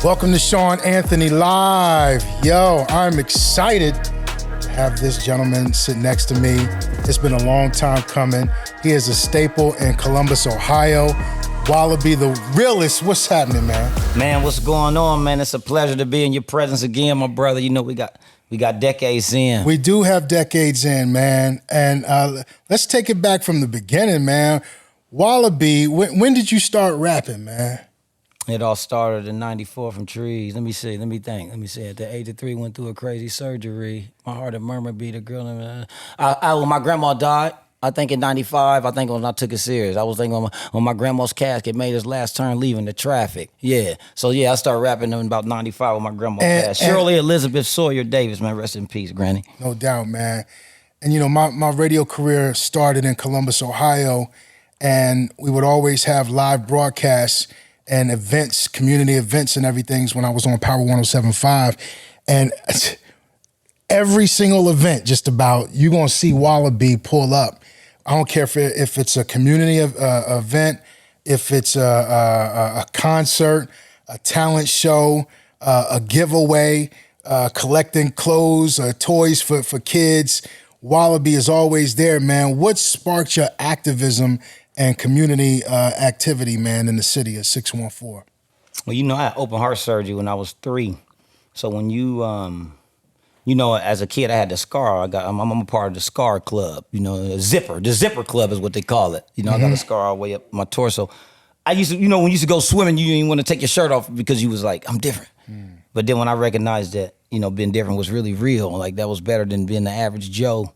Welcome to Sean Anthony Live. Yo, I'm excited to have this gentleman sit next to me. It's been a long time coming. He is a staple in Columbus, Ohio. Wallabe, the realest. What's happening, man? Man, what's going on, man? It's a pleasure to be in your presence again, my brother. You know, we got decades in. We do have decades in, man. And let's take it back from the beginning, man. Wallabe, when did you start rapping, man? It all started in 94 from trees. Let me think. At the age of 3, went through a crazy surgery. My heart had murmured, beat a girl. When my grandma died, I think in 95, I think when I took it serious. I was thinking when my grandma's casket made his last turn leaving the traffic. Yeah. So, yeah, I started rapping in about 95 when my grandma passed. Shirley Elizabeth Sawyer Davis, man. Rest in peace, Granny. No doubt, man. And, you know, my radio career started in Columbus, Ohio, and we would always have live broadcasts and events, community events and everything when I was on Power 107.5. And every single event, just about, you're going to see Wallabe pull up. I don't care if it's a community event, if it's a concert, a talent show, a giveaway, collecting clothes, toys for kids. Wallabe is always there, man. What sparked your activism and community activity, man, in the city of 614? Well, you know, I had open heart surgery when I was 3. So when you know, as a kid, I had the scar. I'm a part of the scar club. You know, the zipper club is what they call it. You know, I got a scar all the way up my torso. I used to, you know, when you used to go swimming, you didn't want to take your shirt off because you was like, I'm different. But then when I recognized that, you know, being different was really real, like that was better than being the average Joe.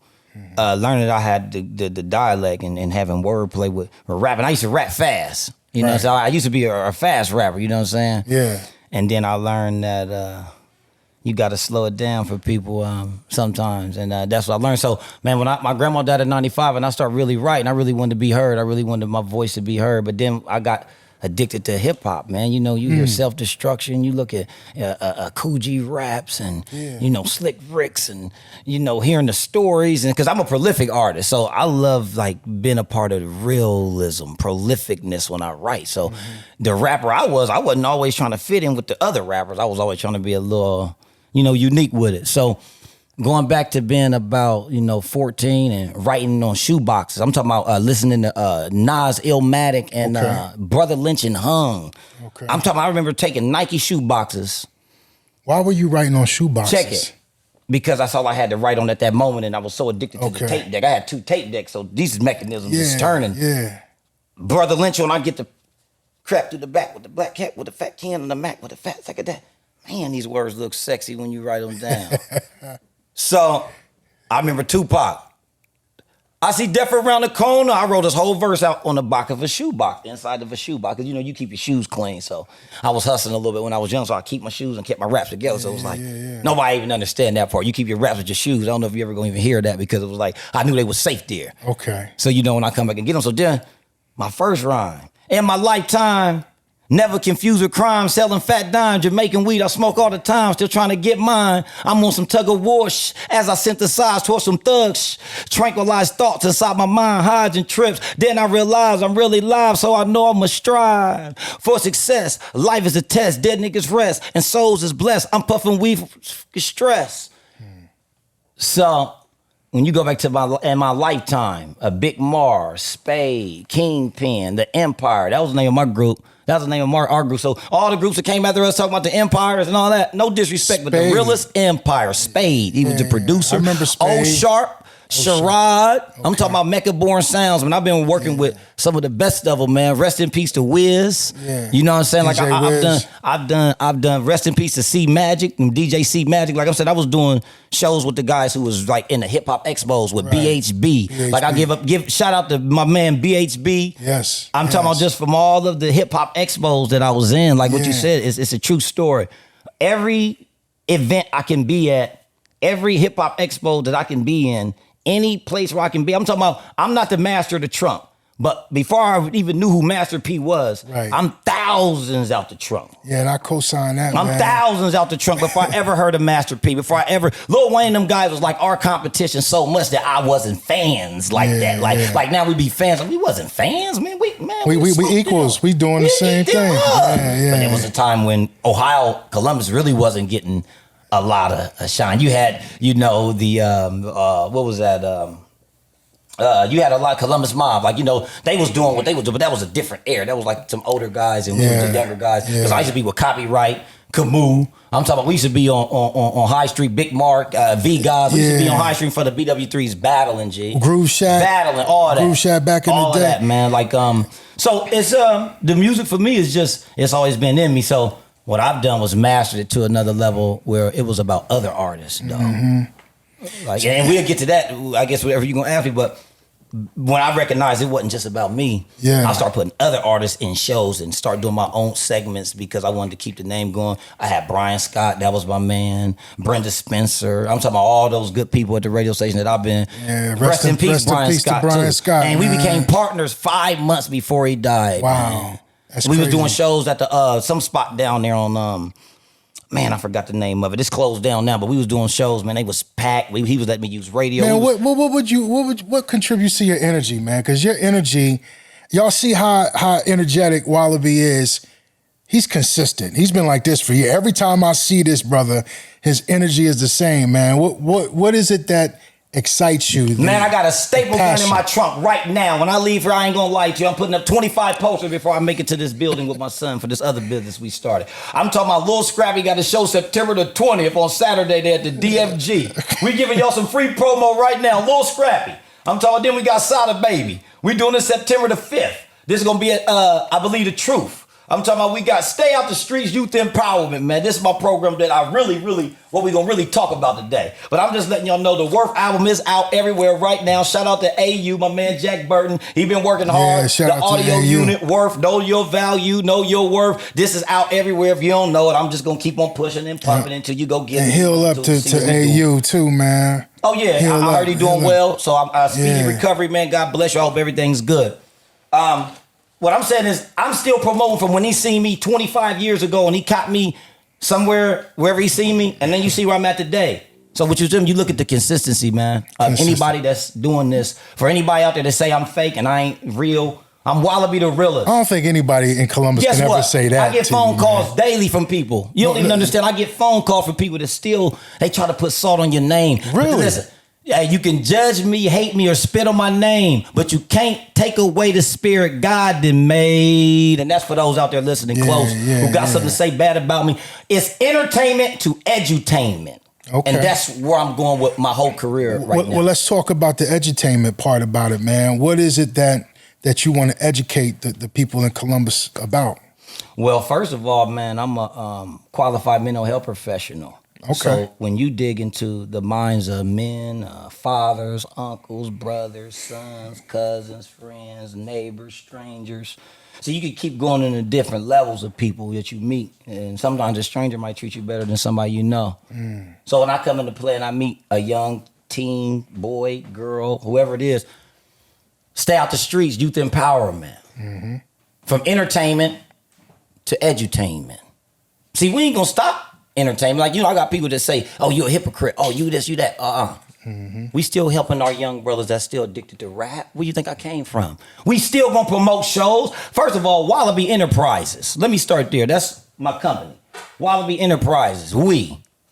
Learning that I had the dialect and having wordplay with rapping. I used to rap fast, you know. So I used to be a fast rapper, you know what I'm saying? Yeah. And then I learned that you got to slow it down for people sometimes, and that's what I learned. So, man, when my grandma died at 95, and I started really writing, I really wanted to be heard. I really wanted my voice to be heard. But then I got addicted to hip hop, man. You know, you hear self-destruction. You look at Coogee raps and you know, Slick Ricks, and you know, hearing the stories. And because I'm a prolific artist, so I love like being a part of the realism, prolificness when I write. So the rapper I wasn't always trying to fit in with the other rappers. I was always trying to be a little, you know, unique with it. So going back to being about, you know, 14 and writing on shoeboxes. I'm talking about listening to Nas, Illmatic, and Brother Lynch and Hung. Okay. I remember taking Nike shoeboxes. Why were you writing on shoeboxes? Check it. Because that's all I had to write on at that moment, and I was so addicted to the tape deck. I had 2 tape decks, so these mechanisms is turning. Yeah. Brother Lynch, when I get the crap through the back with the black cat, with the fat can and the Mac, with the fat sack of that. Man, these words look sexy when you write them down. So, I remember Tupac. I see death around the corner. I wrote this whole verse out on the back of a shoebox, inside of a shoebox. Because, you know, you keep your shoes clean. So, I was hustling a little bit when I was young, so I keep my shoes and kept my raps together. So, it was like, nobody even understand that part. You keep your raps with your shoes. I don't know if you ever going to even hear that, because it was like, I knew they were safe there. Okay. So, you know, when I come back and get them. So, then, my first rhyme. In my lifetime, never confused with crime, selling fat dime, Jamaican weed, I smoke all the time, still trying to get mine. I'm on some tug of war as I synthesize towards some thugs, tranquilize thoughts inside my mind, hides and trips. Then I realize I'm really live, so I know I must strive for success. Life is a test, dead niggas rest, and souls is blessed. I'm puffing weed for stress. So, when you go back to my lifetime, a Big Mars, Spade, Kingpin, The Empire, that was the name of my group. That was the name of our group. So all the groups that came after us talking about the empires and all that, no disrespect, but the realest empire, Spade. He was the producer. I remember Spade. Oh Sharp, Sherrod. I'm talking about Mecca Born Sounds. I mean, I've been working with some of the best of them, man. Rest in peace to Wiz. Yeah. You know what I'm saying? Like DJ I've done rest in peace to C Magic and DJ C Magic. Like I said, I was doing shows with the guys who was like in the hip hop expos with BHB. Like I give shout out to my man BHB. Yes. I'm talking about just from all of the hip hop expos that I was in. Like what you said, it's a true story. Every event I can be at, every hip hop expo that I can be in, any place where I can be. I'm talking about, I'm not the master of the trunk. But before I even knew who Master P was, I'm thousands out the trunk. Yeah, and I co-sign that, I'm man. thousands out the trunk before I ever heard of Master P. Before I ever, Lil Wayne and them guys was like our competition so much that I wasn't fans like that. Like now we be fans. We wasn't fans, man. We Dick, man. We equals. We doing the same thing. Yeah. But there was a time when Ohio, Columbus really wasn't getting a lot of shine. You had, the what was that? You had a lot of Columbus Mob, they was doing what they was doing, but that was a different era. That was like some older guys and we were the younger guys. Because I used to be with Copyright, Camus. I'm talking about we used to be on High Street, Big Mark, V Guys. We used to be on High Street for the BW3s battling, G. Groove Shack. Battling, all that. Groove Shack back in the day. All of that, man. So it's the music for me is just, it's always been in me. So what I've done was mastered it to another level where it was about other artists, though. Mm-hmm. And we'll get to that, I guess, whatever you're going to ask me, but when I recognized it wasn't just about me, I started putting other artists in shows and start doing my own segments because I wanted to keep the name going. I had Brian Scott, that was my man. Brenda Spencer. I'm talking about all those good people at the radio station that I've been. Yeah, rest in peace, Brian Scott. Brian Scott. And we became partners 5 months before he died. Wow. Man. That's we crazy. was doing shows at the some spot down there on man, I forgot the name of it. It's closed down now, but we was doing shows, man. They was packed. He was letting me use radio. Man, what contributes to your energy, man? Because your energy, y'all see how energetic Wallabe is. He's consistent. He's been like this for years. Every time I see this brother, his energy is the same, man. What is it that excites you? Man, I got a staple gun in my trunk right now. When I leave here, I ain't gonna lie to you. I'm putting up 25 posters before I make it to this building with my son for this other business we started. I'm talking about Lil Scrappy got a show September the 20th on Saturday there at the DFG. We giving y'all some free promo right now. Lil Scrappy. I'm talking, then we got Sada Baby. We doing this September the 5th. This is gonna be at, I Believe the Truth. I'm talking about we got Stay Out the Streets Youth Empowerment, man. This is my program that I really, what we gonna really talk about today. But I'm just letting y'all know the Worth album is out everywhere right now. Shout out to AU, my man Jack Burton. He been working hard. Shout the out to audio AU. unit, Worth, know your value, know your worth. This is out everywhere. If you don't know it, I'm just gonna keep on pushing and pumping until you go get it. And heal up to AU too, man. Oh yeah, I heard he doing well. So I'm speedy recovery, man. God bless you. I hope everything's good. What I'm saying is I'm still promoting from when he seen me 25 years ago and he caught me somewhere, wherever he seen me, and then you see where I'm at today. So what you do, you look at the consistency, man. Anybody that's doing this, for anybody out there that say I'm fake and I ain't real, I'm Wallabe the realest. I don't think anybody in Columbus can ever say that. I get phone calls daily from people. You don't even understand. I get phone calls from people that still, they try to put salt on your name. Really? Listen, yeah, you can judge me, hate me, or spit on my name, but you can't take away the spirit God done made. And that's for those out there listening close who got something to say bad about me. It's entertainment to edutainment. Okay. And that's where I'm going with my whole career now. Well, let's talk about the edutainment part about it, man. What is it that you want to educate the people in Columbus about? Well, first of all, man, I'm a qualified mental health professional. Okay. So when you dig into the minds of men, fathers, uncles, brothers, sons, cousins, friends, neighbors, strangers, so you can keep going into different levels of people that you meet. And sometimes a stranger might treat you better than somebody you know. So when I come into play and I meet a young teen, boy, girl, whoever it is, Stay Out the Streets, youth empowerment. Mm-hmm. From entertainment to edutainment. See, we ain't gonna stop entertainment. Like, I got people that say, oh, you a hypocrite. Oh, you this, you that. Mm-hmm. We still helping our young brothers that's still addicted to rap. Where you think I came from? We still gonna promote shows. First of all, Wallabe Enterprises. Let me start there. That's my company. Wallabe Enterprises.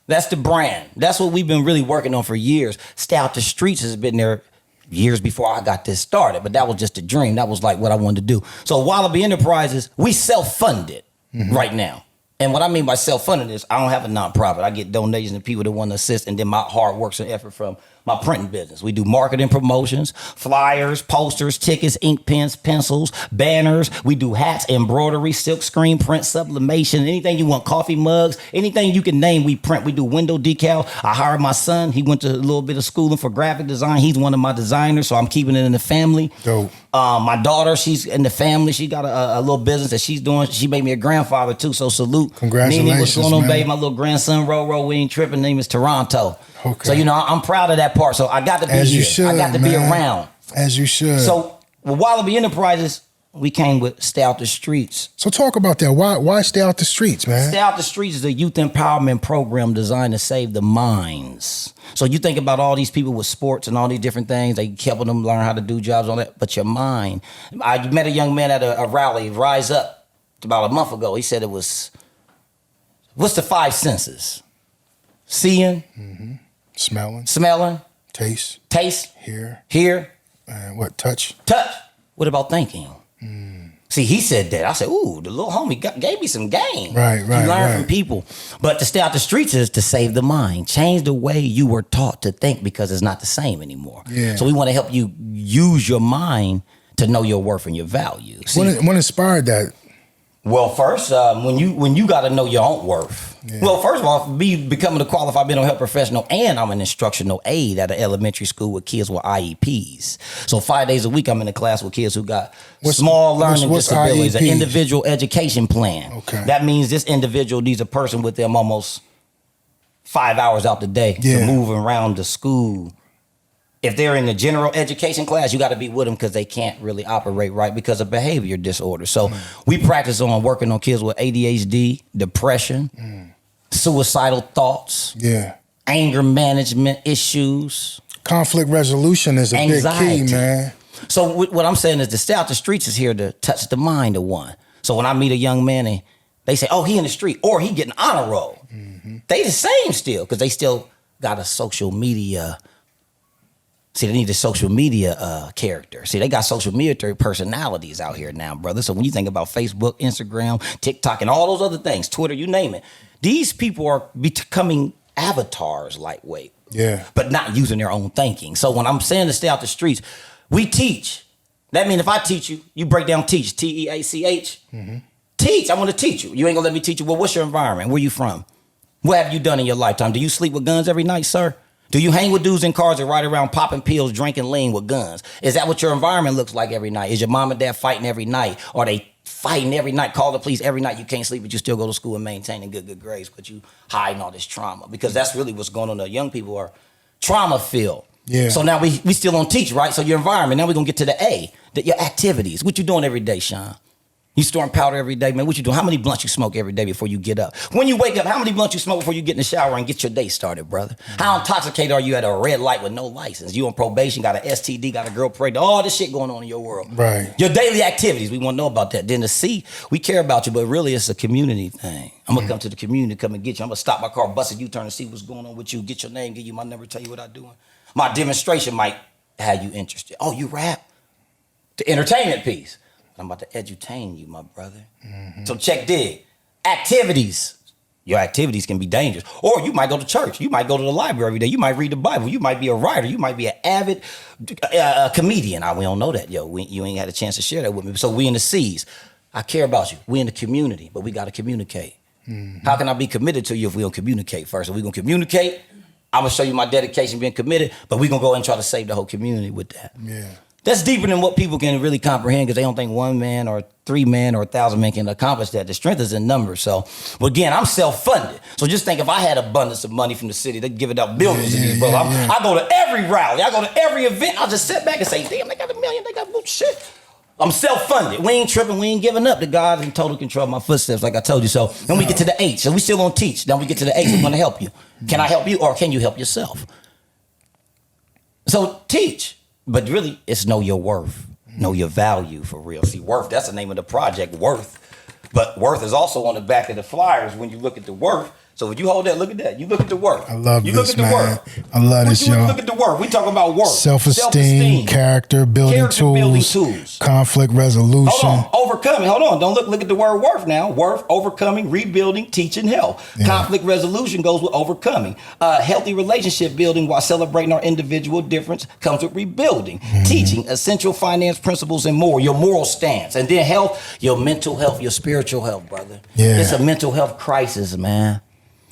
That's the brand. That's what we've been really working on for years. Stay Out the Streets has been there years before I got this started, but that was just a dream. That was like what I wanted to do. So Wallabe Enterprises, we self-funded right now. And what I mean by self-funded is I don't have a nonprofit. I get donations and people that want to assist, and then my hard work and effort from my printing business. We do marketing promotions, flyers, posters, tickets, ink pens, pencils, banners. We do hats, embroidery, silk screen print, sublimation, anything you want, coffee mugs, anything you can name, we print. We do window decals. I hired my son. He went to a little bit of schooling for graphic design. He's one of my designers, so I'm keeping it in the family. Dope. My daughter, she's in the family. She got a little business that she's doing. She made me a grandfather too, so salute. Congratulations, Nene, what's going on, man. babe? My little grandson, Roro, we ain't tripping. Name is Toronto. Okay. So, I'm proud of that part. So I got to be As here. you should, I got to be man. around. As you should. So with Wallabe Enterprises, we came with Stay Out the Streets. So talk about that. Why stay out the streets, man? Stay Out the Streets is a youth empowerment program designed to save the minds. So you think about all these people with sports and all these different things, they helping them learn how to do jobs, all that, but your mind. I met a young man at a rally, Rise Up, about a month ago. He said it was, what's the 5 senses? Seeing, Smelling, taste, hear, and what, touch? What about thinking? See, he said that. I said, ooh, the little homie gave me some game. Right. You learn from people. But to stay out the streets is to save the mind. Change the way you were taught to think because it's not the same anymore. Yeah. So we want to help you use your mind to know your worth and your value. See, What inspired that? well, first, when you got to know your own worth. Yeah. Well, first of all, becoming a qualified mental health professional, and I'm an instructional aide at an elementary school with kids with IEPs. So 5 days a week, I'm in a class with kids who got small learning disabilities, an individual education plan. Okay. That means this individual needs a person with them almost 5 hours out the day to move around the school. If they're in the general education class, you got to be with them because they can't really operate right because of behavior disorder. So we practice on working on kids with ADHD, depression, suicidal thoughts, anger management issues. Conflict resolution is a Anxiety. big key, man. So what I'm saying is the Stay Out the Streets is here to touch the mind of one. So when I meet a young man and they say, oh, he in the street, or he getting honor roll, they the same still because they still got a social media. See, they need a social media character. See, they got social media personalities out here now, brother. So when you think about Facebook, Instagram, TikTok, and all those other things, Twitter, you name it, these people are becoming avatars lightweight, but not using their own thinking. So when I'm saying to stay out the streets, we teach. That means if I teach you, you break down teach, T-E-A-C-H. Teach, I want to teach you. You ain't gonna let me teach you. Well, what's your environment? Where you from? What have you done in your lifetime? Do you sleep with guns every night, sir? Do you hang with dudes in cars that ride around popping pills, drinking lean with guns? Is that what your environment looks like every night? Is your mom and dad fighting every night? Are they fighting every night, call the police every night? You can't sleep, but you still go to school and maintaining good grades, but you hiding all this trauma because that's really what's going on. The young people are trauma-filled. So now we still on teach, right? So your environment, now we're going to get to the A, your activities. What you doing every day, Sean? You storing powder every day, man. What you doing? How many blunts you smoke every day before you get up? When you wake up, how many blunts you smoke before you get in the shower and get your day started, brother? How intoxicated are you at a red light with no license? You on probation, got an STD, got a girl pregnant, all this shit going on in your world. Right. Your daily activities, we want to know about that. Then the C, we care about you, but really it's a community thing. I'm going to come to the community, come and get you. I'm going to stop my car, bust a U-turn and see what's going on with you, get your name, give you my number, tell you what I'm doing. My demonstration might have you interested. Oh, you rap? The entertainment piece. I'm about to edutain you, my brother. So check dig. Activities. Your activities can be dangerous. Or you might go to church. You might go to the library every day. You might read the Bible. You might be a writer. You might be an avid comedian. We don't know that, yo. You ain't had a chance to share that with me. So we in the C's. I care about you. We in the community, but we got to communicate. How can I be committed to you if we don't communicate first? If we going to communicate, I'm going to show you my dedication being committed, but we going to go and try to save the whole community with that. That's deeper than what people can really comprehend because they don't think one man or 3 men or 1,000 men can accomplish that. The strength is in numbers. So, but again, I'm self-funded. So just think if I had abundance of money from the city, they'd give it out billions to these brothers. I go to every rally. I go to every event. I'll just sit back and say, damn, they got $1 million. They got shit. I'm self-funded. We ain't tripping. We ain't giving up. The God in total control of my footsteps, like I told you. So then we get to the H. So we still gonna teach. Then we get to the H. We want to help you. Can I help you or can you help yourself? So teach. But really, it's know your worth. Know your value for real. See, worth, that's the name of the project, worth. But worth is also on the back of the flyers when you look at the worth. So when you hold that, look at that. You look at the worth. I love you this, look at the man. worth. I love this, y'all. Look at the worth. We talking about worth. Self-esteem, character building tools, conflict resolution. Hold on, overcoming. Hold on, don't look at the word worth now. Worth, overcoming, rebuilding, teaching, health. Conflict resolution goes with overcoming. Healthy relationship building while celebrating our individual difference comes with rebuilding. Teaching, essential finance principles and more. Your moral stance. And then health, your mental health, your spiritual health, brother. It's a mental health crisis, man.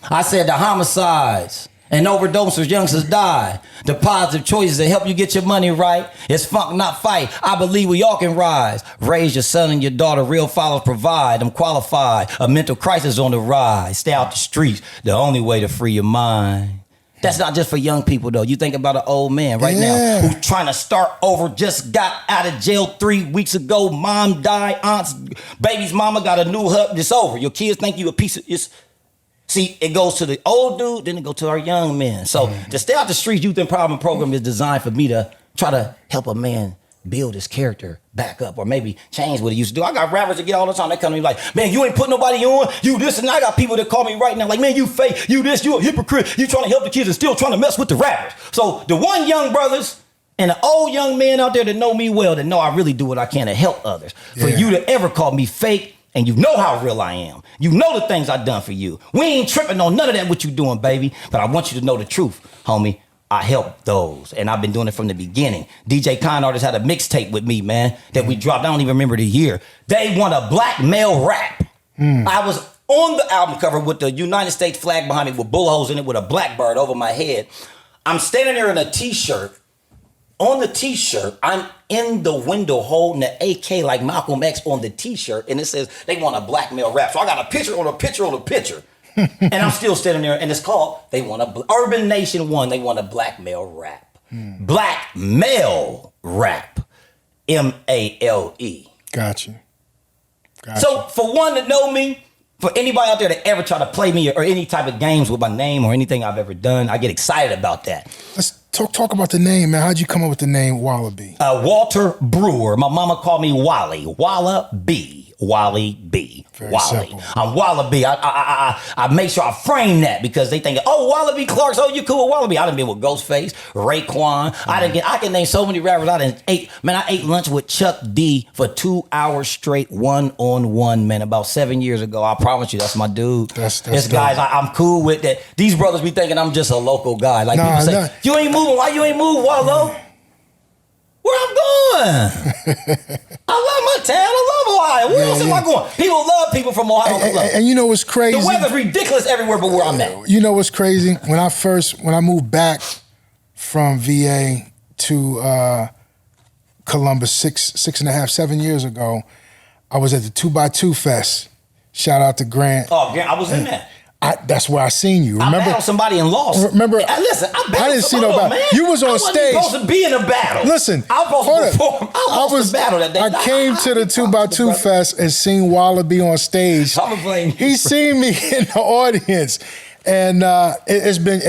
I said the homicides and overdoses, youngsters die. The positive choices that help you get your money right. It's funk, not fight. I believe we all can rise. Raise your son and your daughter. Real fathers provide. I'm qualified. A mental crisis on the rise. Stay out the streets. The only way to free your mind. That's not just for young people though. You think about an old man right now who's trying to start over, just got out of jail 3 weeks ago. Mom died, baby's mama got a new husband. It's over. Your kids think you a piece of... See, it goes to the old dude, then it goes to our young men. So to Stay Out the Streets Youth Empowerment Program is designed for me to try to help a man build his character back up, or maybe change what he used to do. I got rappers that get all the time, they come to me like, man, you ain't put nobody on, you this, and I got people that call me right now like, man, you fake, you this, you a hypocrite, you trying to help the kids and still trying to mess with the rappers. So the one young brothers and the old young men out there that know me well, that know I really do what I can to help others. For you to ever call me fake, and you know how real I am. You know the things I done for you. We ain't tripping on none of that what you doing, baby. But I want you to know the truth, homie. I helped those, and I've been doing it from the beginning. DJ Kind Artist had a mixtape with me, man, that we dropped. I don't even remember the year. They want a black male rap. I was on the album cover with the United States flag behind me with bull holes in it with a blackbird over my head. I'm standing there in a t-shirt. On the t-shirt, I'm in the window holding the AK like Malcolm X on the t-shirt, and it says they want a black male rap. So I got a picture on a picture on a picture. And I'm still standing there, and it's called, they want Urban Nation 1, they want a black male rap. Black male rap. M-A-L-E. Gotcha. So for one to know me, for anybody out there that ever try to play me or any type of games with my name or anything I've ever done, I get excited about that. Let's talk about the name, man. How'd you come up with the name Wallabe? Walter Brewer. My mama called me Wally. Wallabe. Wally B. Very Wally. simple. I'm Wallabe. I make sure I frame that because they think, oh, Wallabe Clarks, oh, you cool with Wallabe. I done been with Ghostface, Raekwon. I can name so many rappers. I ate lunch with Chuck D for 2 hours straight, one-on-one, man, about 7 years ago. I promise you, that's my dude. That's this guys I'm cool with that. These brothers be thinking I'm just a local guy. Like people say, you ain't moving. Why you ain't move, Wallo? Where I'm going? I love my town. I love Ohio. Where else am I going? People love people from Ohio. And you know what's crazy? The weather's ridiculous everywhere but where I'm at. You know what's crazy? When I moved back from VA to Columbus 7 years ago, I was at the 2x2 Fest. Shout out to Grant. Oh, Grant, I was in that. That's where I seen you. Remember? I battled somebody and lost. Remember? Listen, I didn't see nobody. Man. You was on I stage. wasn't supposed to be in a battle. Listen, I was supposed to perform. I lost the battle that day. I came to the 2x2 Fest and seen Wallabe on stage. He seen me in the audience, and it's been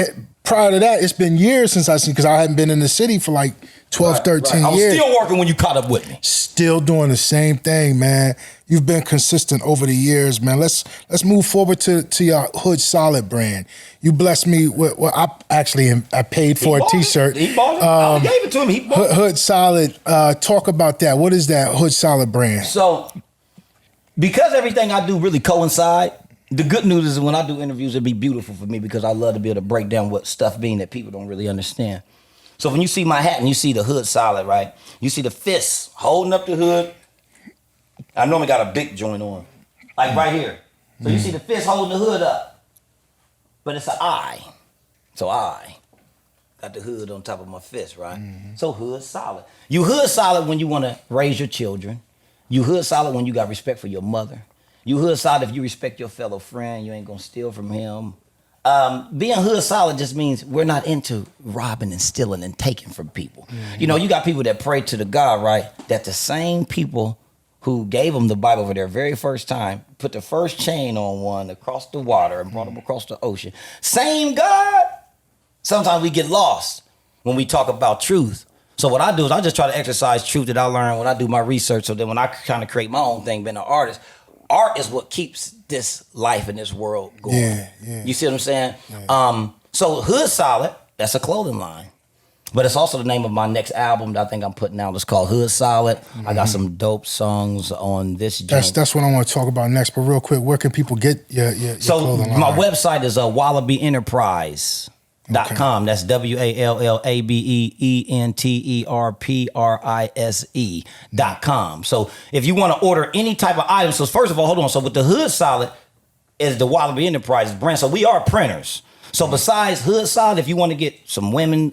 prior to that. It's been years since I seen, because I hadn't been in the city for like 12, 13 years. I was still working when you caught up with me. Still doing the same thing, man. You've been consistent over the years, man. Let's move forward to your Hood Solid brand. You blessed me with, well, I paid for a t-shirt. He bought it. I gave it to him. He bought it. Hood Solid. Talk about that. What is that Hood Solid brand? So, because everything I do really coincide, the good news is when I do interviews, it'd be beautiful for me because I love to be able to break down what stuff mean that people don't really understand. So when you see my hat and you see the Hood Solid, right? You see the fists holding up the hood. I normally got a big joint on, like right here. So you see the fist holding the hood up, but it's an eye. So I got the hood on top of my fist, right? So Hood Solid. You Hood Solid when you want to raise your children. You Hood Solid when you got respect for your mother. You Hood Solid if you respect your fellow friend. You ain't gonna steal from him. Being Hood Solid just means we're not into robbing and stealing and taking from people. You know, you got people that pray to the God, right? That the same people who gave them the Bible for their very first time, put the first chain on one across the water and brought them across the ocean. Same God. Sometimes we get lost when we talk about truth. So what I do is I just try to exercise truth that I learned when I do my research. So then when I kind of create my own thing, being an artist, art is what keeps this life in this world going. Yeah. You see what I'm saying? Yeah. So Hood Solid, that's a clothing line. But it's also the name of my next album that I think I'm putting out. It's called Hood Solid. I got some dope songs on this joint. That's what I want to talk about next. But real quick, where can people get your clothing line? My website is WallabeEnterprise.com. That's WallabeEnterprise.com. So if you want to order any type of item, so first of all, hold on. So with the Hood Solid is the Wallabe Enterprises brand. So we are printers. So besides Hood Solid, if you want to get some women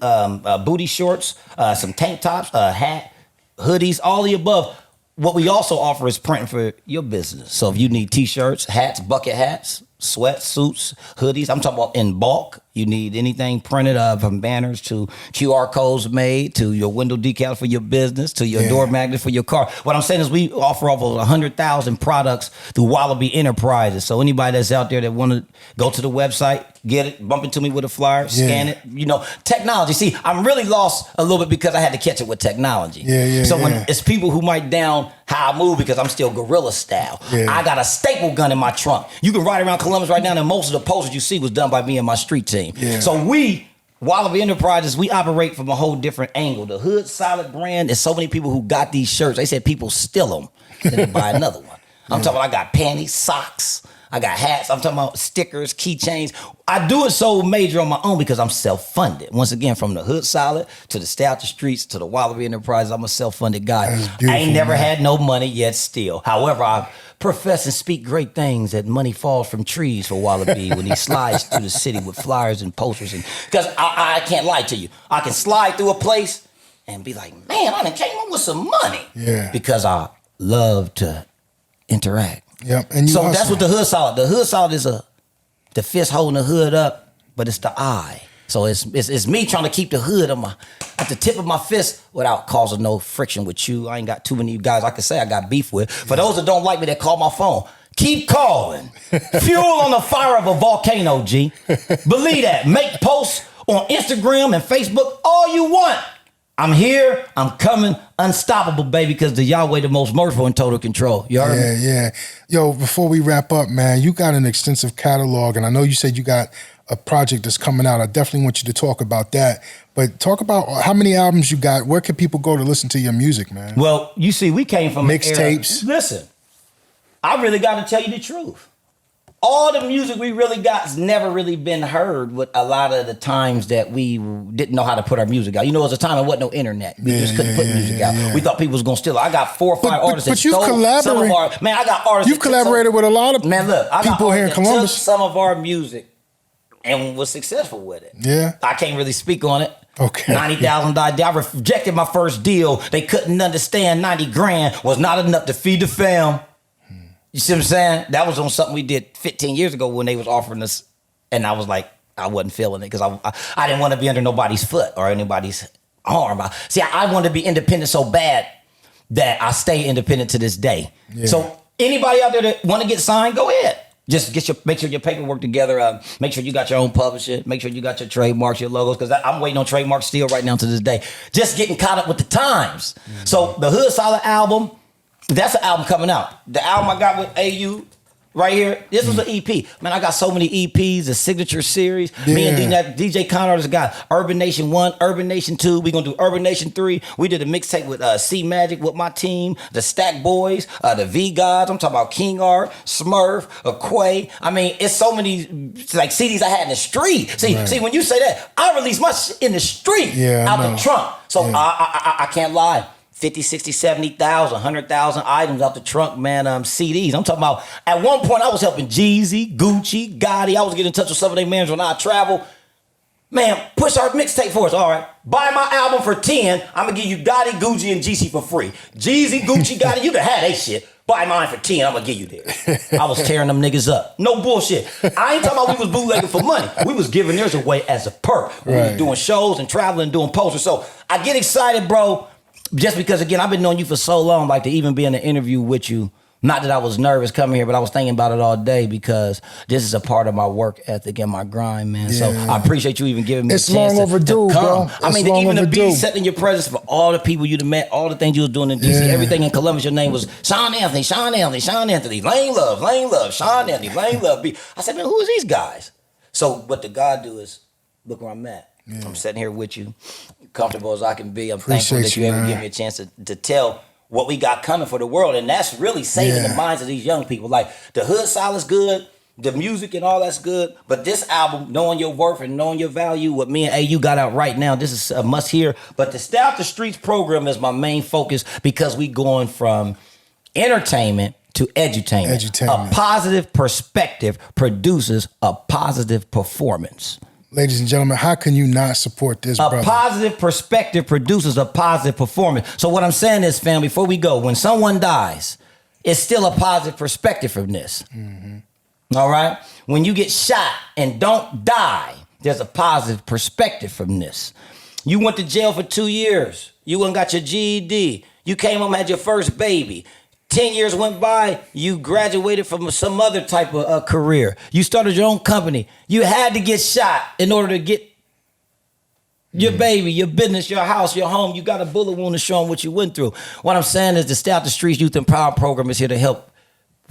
booty shorts, some tank tops, hat, hoodies, all the above, what we also offer is printing for your business. So if you need t-shirts, hats, bucket hats, sweatsuits, hoodies. I'm talking about in bulk. You need anything printed from banners to QR codes made to your window decals for your business to your door magnets for your car. What I'm saying is we offer over 100,000 products through Wallabe Enterprises. So anybody that's out there that want to go to the website, get it, bump into me with a flyer, scan it. You know, technology. See, I'm really lost a little bit because I had to catch it with technology. So when it's people who might down how I move because I'm still guerrilla style. I got a staple gun in my trunk. You can ride around Columbus right now and most of the posters you see was done by me and my street team. So we, Wallabe Enterprises, we operate from a whole different angle. The Hood Solid brand, there's so many people who got these shirts. They said people steal them and then buy another one. I'm talking about I got panties, socks, I got hats, I'm talking about stickers, keychains. I do it so major on my own because I'm self-funded. Once again, from the Hood Solid to the Stay Out the Streets to the Wallabe Enterprise, I'm a self-funded guy. I ain't never had no money yet still. However, I profess and speak great things that money falls from trees for Wallabe when he slides through the city with flyers and posters. And because I can't lie to you. I can slide through a place and be like, man, I done came up with some money. Because I love to interact. And so that's what the Hood Solid. The Hood Solid is the fist holding the hood up, but it's the eye. So it's me trying to keep the hood at the tip of my fist without causing no friction with you. I ain't got too many guys I can say I got beef with. For those that don't like me, that call my phone, keep calling. Fuel on the fire of a volcano, G. Believe that. Make posts on Instagram and Facebook all you want. I'm here, I'm coming, unstoppable, baby, because the Yahweh the most merciful and total control. You heard me? Yo, before we wrap up, man, you got an extensive catalog, and I know you said you got a project that's coming out. I definitely want you to talk about that. But talk about how many albums you got. Where can people go to listen to your music, man? Well, you see, we came from mixtapes. Listen, I really got to tell you the truth. All the music we really got has never really been heard with a lot of the times that we didn't know how to put our music out. You know, it was a time there wasn't no internet. We just couldn't put music out. We thought people was going to steal it. I got 4 or 5 artists that stole some of our... Man, I got artists... You've collaborated with a lot of people here in Columbus. Took some of our music and was successful with it. I can't really speak on it. Okay. $90,000 deal. I rejected my first deal. They couldn't understand 90 grand was not enough to feed the fam. You see what I'm saying? That was on something we did 15 years ago when they was offering us, and I was like, I wasn't feeling it because I didn't want to be under nobody's foot or anybody's arm. I wanted to be independent so bad that I stay independent to this day. So anybody out there that want to get signed, go ahead. Just make sure your paperwork together. Make sure you got your own publisher. Make sure you got your trademarks, your logos, because I'm waiting on trademarks still right now to this day. Just getting caught up with the times. So the Hood Solid album, that's an album coming out. The album I got with AU right here, this was an EP. Man, I got so many EPs, the signature series. Me and DJ Conrad got Urban Nation 1, Urban Nation 2. We're going to do Urban Nation 3. We did a mixtape with C Magic with my team, the Stack Boys, the V Gods. I'm talking about King Art, Smurf, Quay. I mean, it's so many like CDs I had in the street. See, when you say that, I released my shit in the street out the trunk. So I can't lie. 50, 60, 70,000, 100,000 items out the trunk, man, CDs. I'm talking about, at one point I was helping Jeezy, Gucci, Gotti. I was getting in touch with some of their managers when I travel. Man, push our mixtape for us. All right, buy my album for 10. I'm going to give you Gotti, Gucci, and GC for free. Jeezy, Gucci, Gotti, you can have that shit. Buy mine for 10, I'm going to give you this. I was tearing them niggas up. No bullshit. I ain't talking about we was bootlegging for money. We was giving theirs away as a perk. We was doing shows and traveling and doing posters. So I get excited, bro. Just because, again, I've been knowing you for so long, like to even be in an interview with you, not that I was nervous coming here, but I was thinking about it all day because this is a part of my work ethic and my grind, man. So I appreciate you even giving me a chance long overdue, to come. bro. I mean, even to be setting your presence for all the people you'd have met, all the things you was doing in DC, everything in Columbus, your name was Sean Anthony, Lane Love, Sean Anthony, Lane Love. I said, man, who is these guys? So what the God do is, look where I'm at. I'm sitting here with you, comfortable as I can be. I'm thankful that you ever give me a chance to tell what we got coming for the world. And that's really saving the minds of these young people. Like, the Hood Solid's good, the music and all that's good, but this album, knowing your worth and knowing your value, what me and AU got out right now, this is a must hear. But the Stay Out the Streets program is my main focus because we going from entertainment to edutainment. A positive perspective produces a positive performance. Ladies and gentlemen, how can you not support this, brother? A positive perspective produces a positive performance. So what I'm saying is, fam, before we go, when someone dies, it's still a positive perspective from this. All right? When you get shot and don't die, there's a positive perspective from this. You went to jail for 2 years. You went and got your GED. You came home and had your first baby. 10 years went by, you graduated from some other type of career. You started your own company. You had to get shot in order to get your baby, your business, your house, your home. You got a bullet wound to show them what you went through. What I'm saying is the Stay Out the Streets Youth Empowerment Program is here to help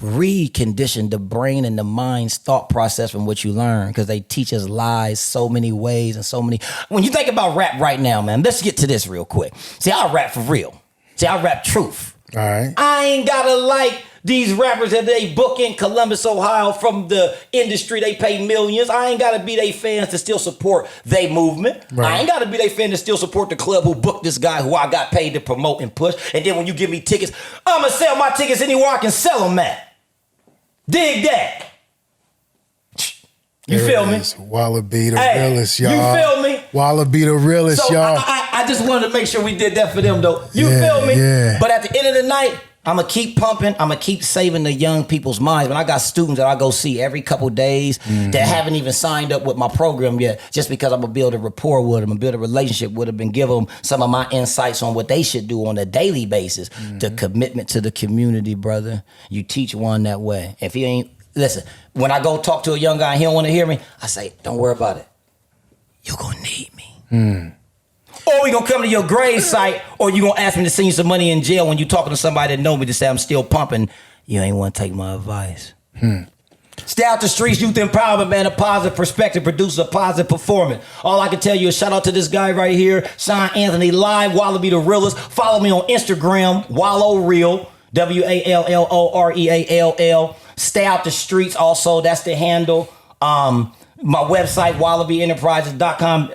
recondition the brain and the mind's thought process from what you learn, because they teach us lies so many ways and so many. When you think about rap right now, man, let's get to this real quick. See, I rap for real. See, I rap truth. All right. I ain't gotta like these rappers that they book in Columbus, Ohio from the industry. They pay millions. I ain't gotta be they fans to still support they movement. Right. I ain't gotta be they fan to still support the club who booked this guy who I got paid to promote and push. And then when you give me tickets, I'ma sell my tickets anywhere I can sell them at. Dig that. You feel me? Wallabe the realest, y'all. You feel me? Wallabe the realest, So y'all. I just wanted to make sure we did that for them, though. You feel me? Yeah. But at the end of the night, I'm going to keep pumping. I'm going to keep saving the young people's minds. When I got students that I go see every couple days that haven't even signed up with my program yet, just because I'm going to build a rapport with them and build a relationship with them and give them some of my insights on what they should do on a daily basis. The commitment to the community, brother. You teach one that way. If he ain't, listen, when I go talk to a young guy and he don't want to hear me, I say, don't worry about it. You're going to need me. Or we gonna come to your grave site, or you gonna ask me to send you some money in jail when you talking to somebody that know me to say I'm still pumping. You ain't wanna take my advice. Stay Out the Streets Youth Empowerment, man. A positive perspective produces a positive performance. All I can tell you is shout out to this guy right here, Sean Anthony Live, Wallabe the Realest. Follow me on Instagram, Wallo Real, WALLOREALL. Stay Out the Streets also, that's the handle. My website, wallabeenterprises.com.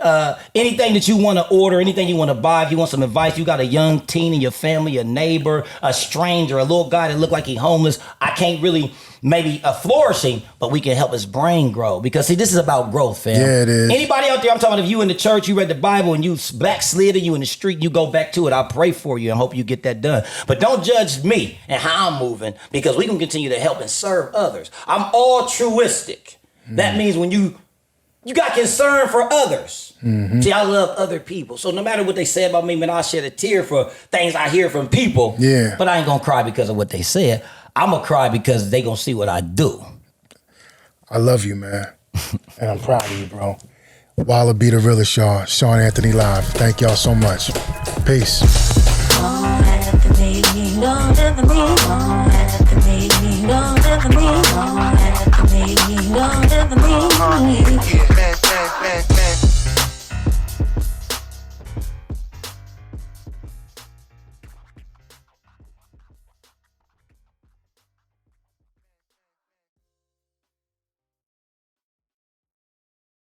Anything that you want to order, anything you want to buy, if you want some advice, you got a young teen in your family, a neighbor, a stranger, a little guy that look like he homeless. I can't really, maybe a flourishing, but we can help his brain grow. Because see, this is about growth, fam. Yeah, it is. Anybody out there, I'm talking about if you in the church, you read the Bible and you backslid and you in the street, you go back to it. I pray for you and hope you get that done. But don't judge me and how I'm moving, because we can continue to help and serve others. I'm altruistic. That means when you got concern for others. See, I love other people. So no matter what they say about me, man, I'll shed a tear for things I hear from people. Yeah. But I ain't gonna cry because of what they said. I'm gonna cry because they gonna see what I do. I love you, man. And I'm proud of you, bro. Wallabe the realest, y'all. Sean Anthony Live. Thank y'all so much. Peace. Anthony, Anthony.